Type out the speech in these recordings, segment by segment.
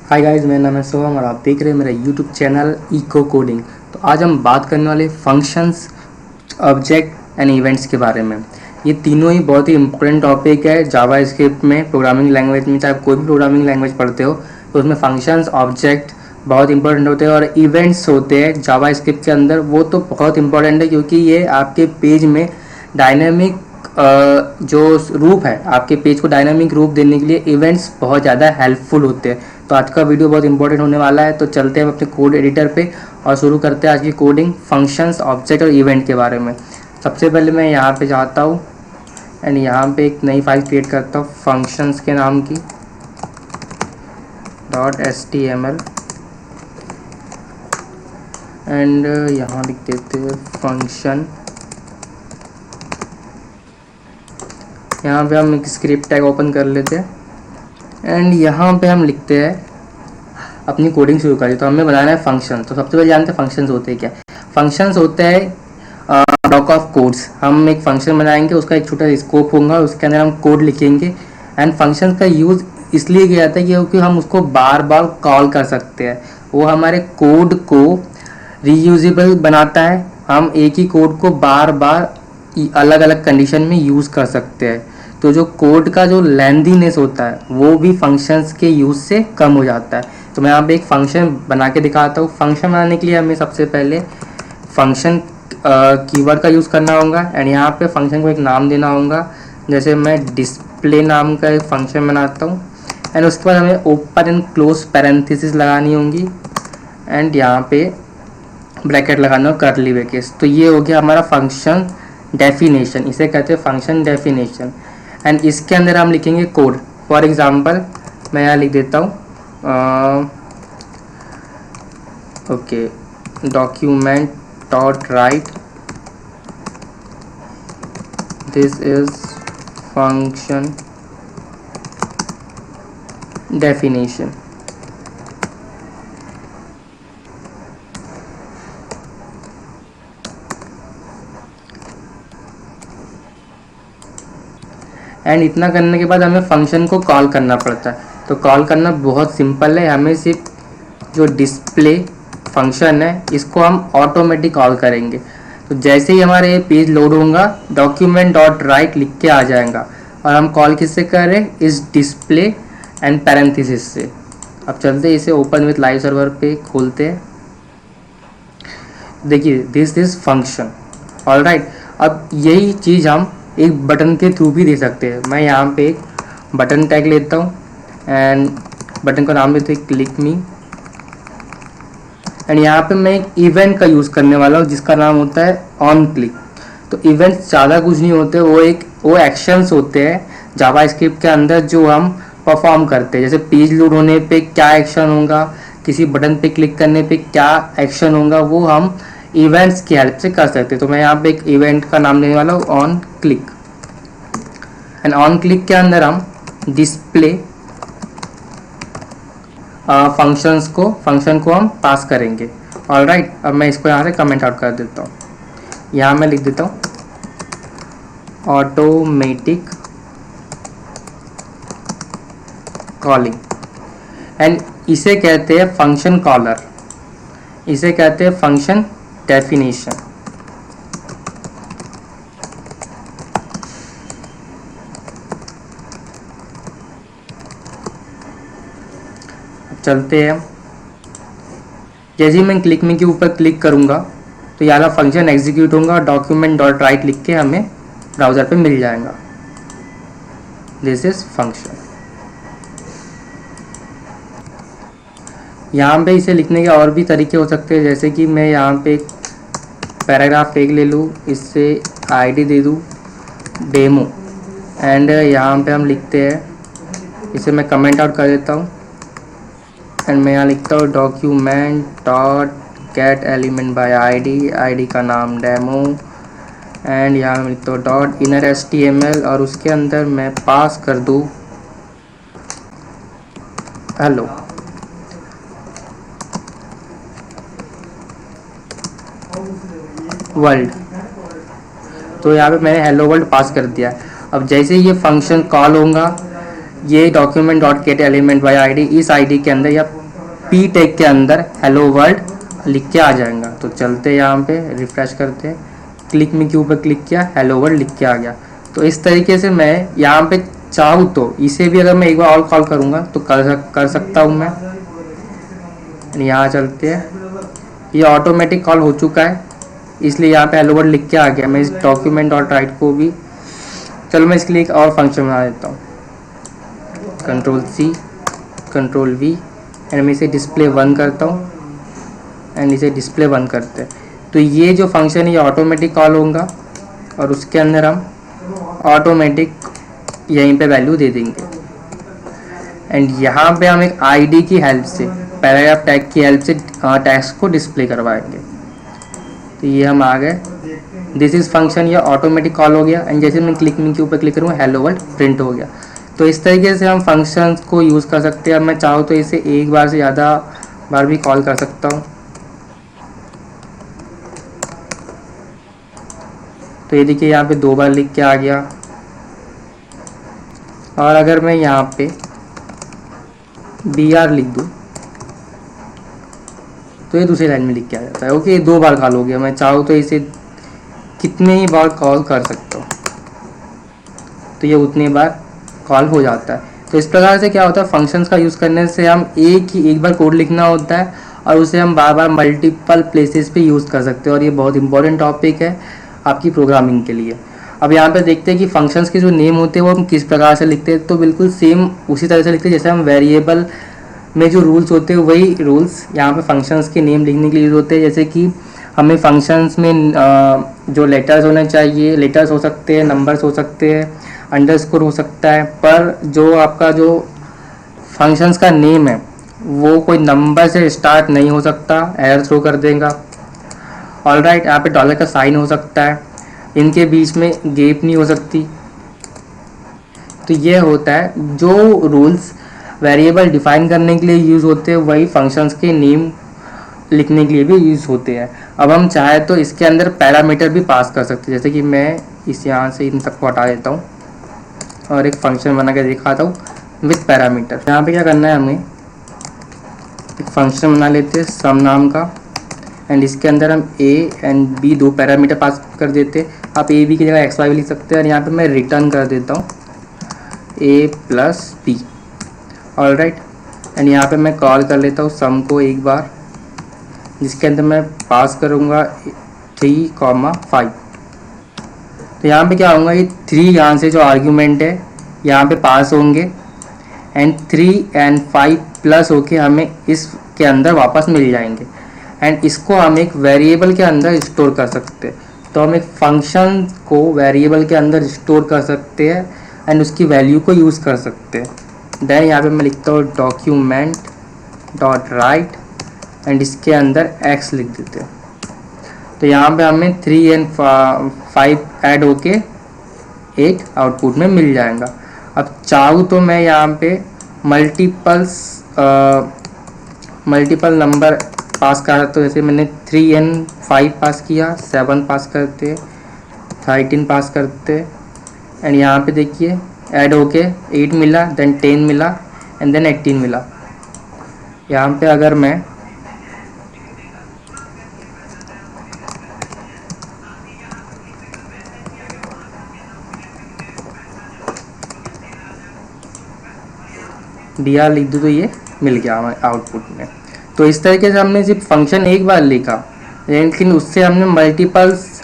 Hi guys, मेरा नाम है सोहम और आप देख रहे हैं मेरा यूट्यूब चैनल इको कोडिंग। तो आज हम बात करने वाले फंक्शंस, ऑब्जेक्ट एंड इवेंट्स के बारे में। ये तीनों ही बहुत ही इंपॉर्टेंट टॉपिक है जावा स्क्रिप्ट में, प्रोग्रामिंग लैंग्वेज में। चाहे कोई भी प्रोग्रामिंग लैंग्वेज पढ़ते हो तो उसमें फंक्शंस, ऑब्जेक्ट बहुत इंपॉर्टेंट होते हैं और इवेंट्स होते हैं जावा स्क्रिप्ट के अंदर। वो तो बहुत इंपॉर्टेंट है क्योंकि ये आपके पेज में डायनेमिक जो रूप है, आपके पेज को डायनामिक रूप देने के लिए इवेंट्स बहुत ज़्यादा हेल्पफुल होते हैं। तो आज का वीडियो बहुत इंपॉर्टेंट होने वाला है। तो चलते हैं अपने कोड एडिटर पे और शुरू करते हैं आज की कोडिंग फंक्शंस, ऑब्जेक्ट और इवेंट के बारे में। सबसे पहले मैं यहाँ पे जाता हूँ एंड यहाँ पे एक नई फाइल क्रिएट करता हूँ फंक्शंस के नाम की .html एंड यहाँ लिख देते हैं फंक्शन। यहाँ पे हम एक स्क्रिप्ट टैग ओपन कर लेते हैं एंड यहाँ पे हम लिखते हैं अपनी कोडिंग शुरू करें। तो हमें बनाना है फंक्शन। तो सबसे पहले जानते हैं फंक्शंस होते हैं क्या। फंक्शंस होते हैं ब्लॉक ऑफ कोड्स। हम एक फंक्शन बनाएंगे, उसका एक छोटा स्कोप होगा, उसके अंदर हम कोड लिखेंगे एंड फंक्शन का यूज़ इसलिए किया जाता है क्योंकि हम उसको बार बार कॉल कर सकते हैं। वो हमारे कोड को रीयूजेबल बनाता है। हम एक ही कोड को बार बार अलग अलग कंडीशन में यूज़ कर सकते हैं। तो जो कोड का जो लेंथीनेस होता है वो भी फंक्शंस के यूज़ से कम हो जाता है। तो मैं यहाँ पे एक फंक्शन बना के दिखाता हूँ। फंक्शन बनाने के लिए हमें सबसे पहले फंक्शन कीवर्ड का यूज़ करना होगा एंड यहाँ पे फंक्शन को एक नाम देना होगा। जैसे मैं डिस्प्ले नाम का एक फंक्शन बनाता हूँ एंड उसके बाद हमें ओपन एंड क्लोज पैरेंथेसिस लगानी होंगी एंड यहाँ पे ब्रैकेट लगाना हो, करली ब्रैकेट्स। तो ये हो गया हमारा फंक्शन डेफिनेशन। इसे कहते हैं फंक्शन डेफिनेशन एंड इसके अंदर हम लिखेंगे कोड। फॉर एग्जांपल मैं यहाँ लिख देता हूँ okay, document dot right this is function definition. And इतना करने के बाद हमें फंक्शन को कॉल करना पड़ता है। तो कॉल करना बहुत सिंपल है। हमें सिर्फ जो डिस्प्ले फंक्शन है इसको हम ऑटोमेटिक कॉल करेंगे। तो जैसे ही हमारे पेज लोड होगा डॉक्यूमेंट डॉट राइट लिख के आ जाएगा और हम कॉल किससे कर रहे हैं, इस डिस्प्ले एंड पैरेंथेसिस से। अब चलते इसे ओपन विथ लाइव सर्वर पे खोलते हैं। देखिए दिस इज फंक्शन। ऑलराइट, अब यही चीज़ हम एक बटन के थ्रू भी दे सकते हैं। मैं यहाँ पे एक बटन टैग लेता हूँ एंड बटन का नाम देते हैं क्लिक मी एंड यहाँ पे मैं एक इवेंट का यूज़ करने वाला हूँ जिसका नाम होता है ऑन क्लिक। तो इवेंट्स ज़्यादा कुछ नहीं होते, वो एक्शंस होते हैं जावा स्क्रिप्ट के अंदर जो हम परफॉर्म करते हैं। जैसे पेज लोड होने पे क्या एक्शन होगा, किसी बटन पे क्लिक करने पे क्या एक्शन होगा, वो हम इवेंट्स की हेल्प से कर सकते हैं। तो मैं यहाँ पे एक इवेंट का नाम देने वाला हूँ on click and on click के अंदर हम डिस्प्ले फंक्शन को हम पास करेंगे। ऑलराइट, अब मैं इसको यहाँ से कमेंट आउट कर देता हूँ। यहाँ मैं लिख देता हूँ ऑटोमेटिक कॉलिंग एंड इसे कहते हैं फंक्शन कॉलर, इसे कहते हैं फंक्शन डेफिनेशन। चलते हैं, जैसे ही मैं क्लिक मी के ऊपर क्लिक करूंगा तो यहाँ फंक्शन एग्जीक्यूट होगा और डॉक्यूमेंट डॉट राइट लिख के हमें ब्राउज़र पे मिल जाएगा। This is function. यहाँ पे इसे लिखने के और भी तरीके हो सकते हैं। जैसे कि मैं यहाँ पे एक पैराग्राफ टेग ले लूँ, इससे आईडी दे दूँ डेमो एंड यहाँ पे हम लिखते हैं, इसे मैं कमेंट आउट कर देता हूँ एंड मैं यहाँ लिखता हूँ document dot gate element by ID, ID का नाम डेमो एंड यहाँ मैं लिखता हूँ डॉट इनर HTML और उसके अंदर मैं पास कर दूँ हेलो। वर्ल्ड। तो यहाँ पे मैंने हेलो वर्ल्ड पास कर दिया। अब जैसे ही ये फंक्शन कॉल होगा ये document dot gate element by ID, इस आईडी के अंदर या पी टैग के अंदर हेलो वर्ल्ड लिख के आ जाएगा। तो चलते हैं यहाँ पे, रिफ्रेश करते हैं, क्लिक मी के ऊपर क्लिक किया, हेलो वर्ल्ड लिख के आ गया। तो इस तरीके से मैं यहाँ पे चाहूँ तो इसे भी अगर मैं एक बार और कॉल करूँगा तो कर सकता हूँ मैं। यहाँ चलते हैं, ये ऑटोमेटिक कॉल हो चुका है, इसलिए यहाँ पे हेलो वर्ल्ड लिख के आ गया। मैं इस डॉक्यूमेंट डॉट राइट को भी, चलो मैं इसके लिए एक और फंक्शन बना देता हूँ, Ctrl+C Ctrl+V एंड मैं इसे डिस्प्ले 1 करता हूँ एंड इसे डिस्प्ले 1 करते हैं। तो ये जो फंक्शन है ये ऑटोमेटिक कॉल होगा और उसके अंदर हम ऑटोमेटिक यहीं पे वैल्यू दे देंगे। एंड यहाँ पे हम एक आईडी की हेल्प से, पैराग्राफ टैग की हेल्प से टेक्स्ट को डिस्प्ले करवाएंगे। तो ये हम आ गए, दिस इज फंक्शन, ये ऑटोमेटिक कॉल हो गया। एंड जैसे मैं क्लिक मी के ऊपर क्लिक करूँगा हेलो वर्ल्ड प्रिंट हो गया। तो इस तरीके से हम फंक्शंस को यूज़ कर सकते हैं। अब मैं चाहूँ तो इसे एक बार से ज़्यादा बार भी कॉल कर सकता हूँ। तो ये देखिए यहाँ पे 2 बार लिख के आ गया। और अगर मैं यहाँ पे BR लिख दूँ तो ये दूसरी लाइन में लिख के आ जाता है। ओके, ये 2 बार कॉल हो गया। मैं चाहूँ तो इसे कितने ही बार कॉल कर सकता हूँ, तो ये उतनी बार कॉल हो जाता है। तो इस प्रकार से क्या होता है, फंक्शंस का यूज़ करने से हम एक बार कोड लिखना होता है और उसे हम बार बार मल्टीपल प्लेसेस पे यूज़ कर सकते हैं। और ये बहुत इंपॉर्टेंट टॉपिक है आपकी प्रोग्रामिंग के लिए। अब यहाँ पे देखते हैं कि फंक्शंस के जो नेम होते हैं वो हम किस प्रकार से लिखते हैं। तो बिल्कुल सेम उसी तरह से लिखते हैं जैसे हम वेरिएबल में जो रूल्स होते हैं वही रूल्स यहाँ पे फंक्शंस के नेम लिखने के लिए यूज़ होते हैं। जैसे कि हमें फंक्शंस में जो लेटर्स होने चाहिए, लेटर्स हो सकते हैं, नंबर्स हो सकते हैं, अंडरस्कोर हो सकता है, पर जो आपका जो फंक्शंस का नेम है वो कोई नंबर से स्टार्ट नहीं हो सकता, एरर थ्रो कर देगा। ऑलराइट, यहाँ पे डॉलर का साइन हो सकता है, इनके बीच में गैप नहीं हो सकती। तो ये होता है जो रूल्स वेरिएबल डिफाइन करने के लिए यूज़ होते हैं वही फंक्शंस के नेम लिखने के लिए भी यूज़ होते हैं। अब हम चाहे तो इसके अंदर पैरामीटर भी पास कर सकते हैं। जैसे कि मैं इस यहाँ से इन सबको हटा देता हूँ और एक फंक्शन बना के दिखाता हूँ विथ पैरामीटर। यहाँ पे क्या करना है, हमें एक फंक्शन बना लेते हैं सम नाम का एंड इसके अंदर हम a and b 2 parameter pass कर देते हैं। आप a b की जगह x y भी लिख सकते हैं। और यहाँ पे मैं रिटर्न कर देता हूँ a+b। ऑलराइट, एंड यहाँ पे मैं कॉल कर लेता हूँ सम को एक बार, जिसके अंदर मैं पास करूँगा 3,5। तो यहाँ पे क्या होगा, ये 3 यहाँ से जो आर्ग्यूमेंट है यहाँ पे पास होंगे एंड 3 एंड 5 प्लस होके हमें इसके अंदर वापस मिल जाएंगे। एंड इसको हम एक वेरिएबल के अंदर स्टोर कर सकते हैं। तो हम एक फंक्शन को वेरिएबल के अंदर स्टोर कर सकते हैं एंड उसकी वैल्यू को यूज़ कर सकते हैं। देन यहाँ पे मैं लिखता हूँ डॉक्यूमेंट डॉट राइट एंड इसके अंदर x लिख देते हैं। तो यहाँ पे हमें 3 एंड 5 ऐड होके 8 आउटपुट में मिल जाएगा। अब चाहूँ तो मैं यहाँ पे मल्टीपल नंबर पास कर सकता हूँ। जैसे मैंने 3 एंड 5 पास किया, 7 पास करते, 13 पास करते एंड यहाँ पे देखिए ऐड होके 8 मिला, देन 10 मिला एंड देन 18 मिला। यहाँ पे अगर मैं DR लिख दूँ तो ये मिल गया हमारे आउटपुट में। तो इस तरीके से हमने सिर्फ फंक्शन एक बार लिखा लेकिन उससे हमने मल्टीपल्स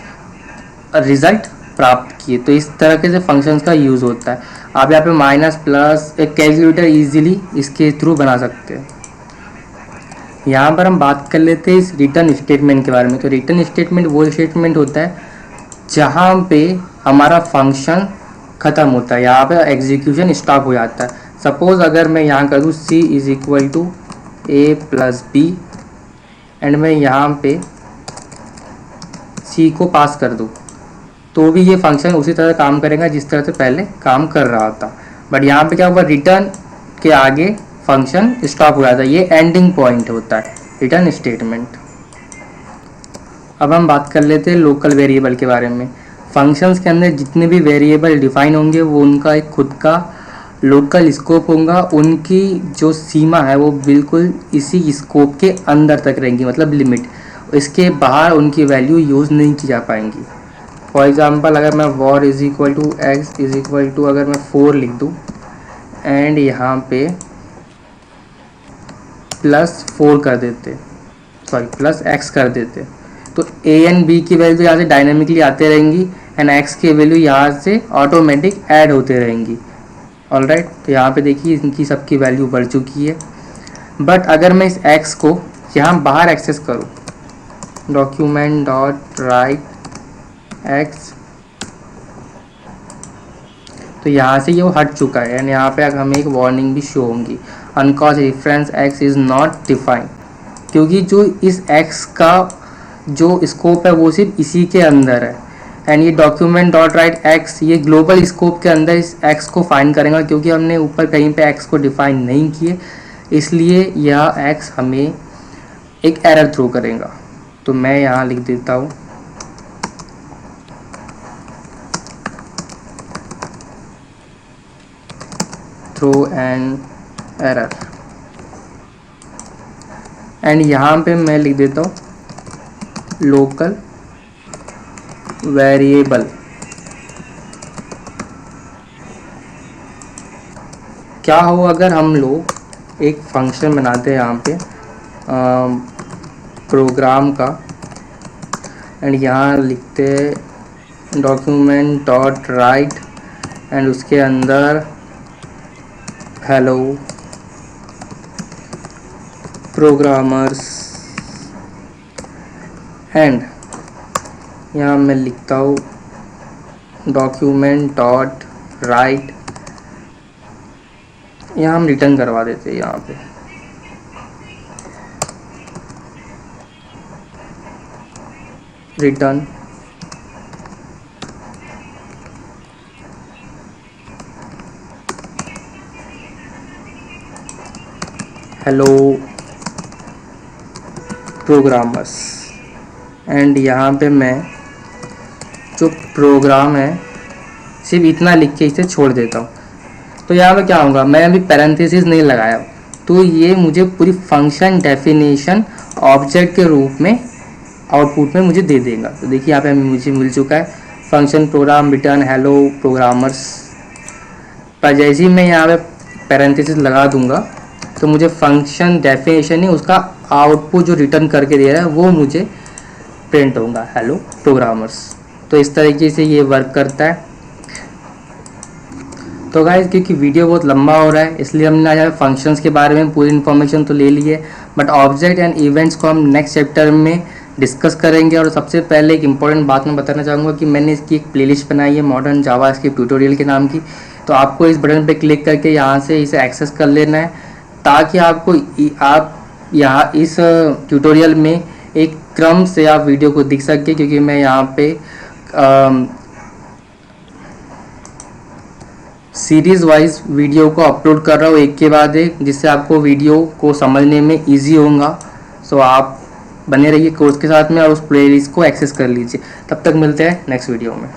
रिजल्ट प्राप्त किए। तो इस तरीके से फंक्शंस का यूज़ होता है। आप यहाँ पे माइनस प्लस एक कैलकुलेटर इजीली इसके थ्रू बना सकते हैं। यहाँ पर हम बात कर लेते हैं इस रिटर्न स्टेटमेंट के बारे में। तो रिटर्न स्टेटमेंट वो स्टेटमेंट होता है जहाँ पे हमारा फंक्शन ख़त्म होता है, यहाँ पे एग्जीक्यूशन स्टॉप हो जाता है। सपोज़ अगर मैं यहाँ कर दूँ c = a+b एंड मैं यहाँ पे c को पास कर दूँ तो भी ये फंक्शन उसी तरह काम करेगा जिस तरह से पहले काम कर रहा था। बट यहाँ पे क्या हुआ, रिटर्न के आगे फंक्शन स्टॉप हो जाता है। ये एंडिंग पॉइंट होता है रिटर्न स्टेटमेंट। अब हम बात कर लेते हैं लोकल वेरिएबल के बारे में। फंक्शंस के अंदर जितने भी वेरिएबल डिफाइन होंगे वो उनका एक खुद का लोकल स्कोप होगा, उनकी जो सीमा है वो बिल्कुल इसी स्कोप के अंदर तक रहेंगी, मतलब लिमिट, इसके बाहर उनकी वैल्यू यूज़ नहीं की जा पाएंगी। फॉर एग्ज़ाम्पल अगर मैं var is equal to X is equal to अगर मैं 4 लिख दूँ एंड यहाँ पे +4 कर देते, सॉरी +x कर देते, तो a एंड b की वैल्यू यहाँ से डायनेमिकली आते रहेंगी एंड x की वैल्यू यहाँ से ऑटोमेटिक ऐड होते रहेंगी। ऑलराइट, तो यहाँ पे देखिए इनकी सबकी वैल्यू बढ़ चुकी है। बट अगर मैं इस x को यहाँ बाहर एक्सेस करूँ, डॉक्यूमेंट डॉट राइट x, तो यहाँ से ये वो हट चुका है एंड यहाँ पे हमें एक वार्निंग भी शो होंगी, uncaught reference x is not defined, क्योंकि जो इस x का जो स्कोप है वो सिर्फ इसी के अंदर है एंड ये डॉक्यूमेंट डॉट राइट x ये ग्लोबल स्कोप के अंदर इस x को फाइंड करेगा, क्योंकि हमने ऊपर कहीं पे x को डिफाइन नहीं किए, इसलिए यह x हमें एक एरर थ्रो करेगा। तो मैं यहाँ लिख देता हूँ थ्रो एन एरर एंड यहाँ पे मैं लिख देता हूँ लोकल वेरिएबल। क्या हो अगर हम लोग एक फंक्शन बनाते हैं यहाँ पे प्रोग्राम का एंड यहाँ लिखते हैं डॉक्यूमेंट डॉट राइट एंड उसके अंदर हेलो प्रोग्रामर्स एंड यहाँ मैं लिखता हूँ डॉक्यूमेंट डॉट राइट, यहाँ हम रिटर्न करवा देते हैं यहाँ पे रिटर्न हेलो प्रोग्रामर्स एंड यहाँ पे मैं जो प्रोग्राम है सिर्फ इतना लिख के इसे छोड़ देता हूँ। तो यहाँ पे क्या होगा, मैं अभी पैरेंथेसिस नहीं लगाया तो ये मुझे पूरी फंक्शन डेफिनेशन ऑब्जेक्ट के रूप में आउटपुट में मुझे दे देगा। तो देखिए यहाँ पे मुझे मिल चुका है function program return hello programmers, पर जैसे ही मैं यहाँ पे पैरेंथेसिस लगा दूंगा तो मुझे फंक्शन डेफिनेशन ही उसका आउटपुट जो रिटर्न करके दे रहा है वो मुझे प्रिंट होगा हेलो प्रोग्रामर्स। तो इस तरीके से ये वर्क करता है। तो गाइस क्योंकि वीडियो बहुत लंबा हो रहा है इसलिए हमने आज फंक्शंस के बारे में पूरी इन्फॉर्मेशन तो ले ली है, बट ऑब्जेक्ट एंड इवेंट्स को हम नेक्स्ट चैप्टर में डिस्कस करेंगे। और सबसे पहले एक इम्पॉर्टेंट बात मैं बताना चाहूँगा कि मैंने इसकी एक प्लेलिस्ट बनाई है मॉडर्न जावास्क्रिप्ट ट्यूटोरियल के नाम की, तो आपको इस बटन पर क्लिक करके यहाँ से इसे एक्सेस कर लेना है ताकि आपको आप यहाँ इस ट्यूटोरियल में एक क्रम से आप वीडियो को दिख सके, क्योंकि मैं यहाँ पे सीरीज़ वाइज वीडियो को अपलोड कर रहा हूँ एक के बाद एक, जिससे आपको वीडियो को समझने में इजी होगा। सो आप बने रहिए कोर्स के साथ में और उस प्लेलिस्ट को एक्सेस कर लीजिए। तब तक मिलते हैं नेक्स्ट वीडियो में।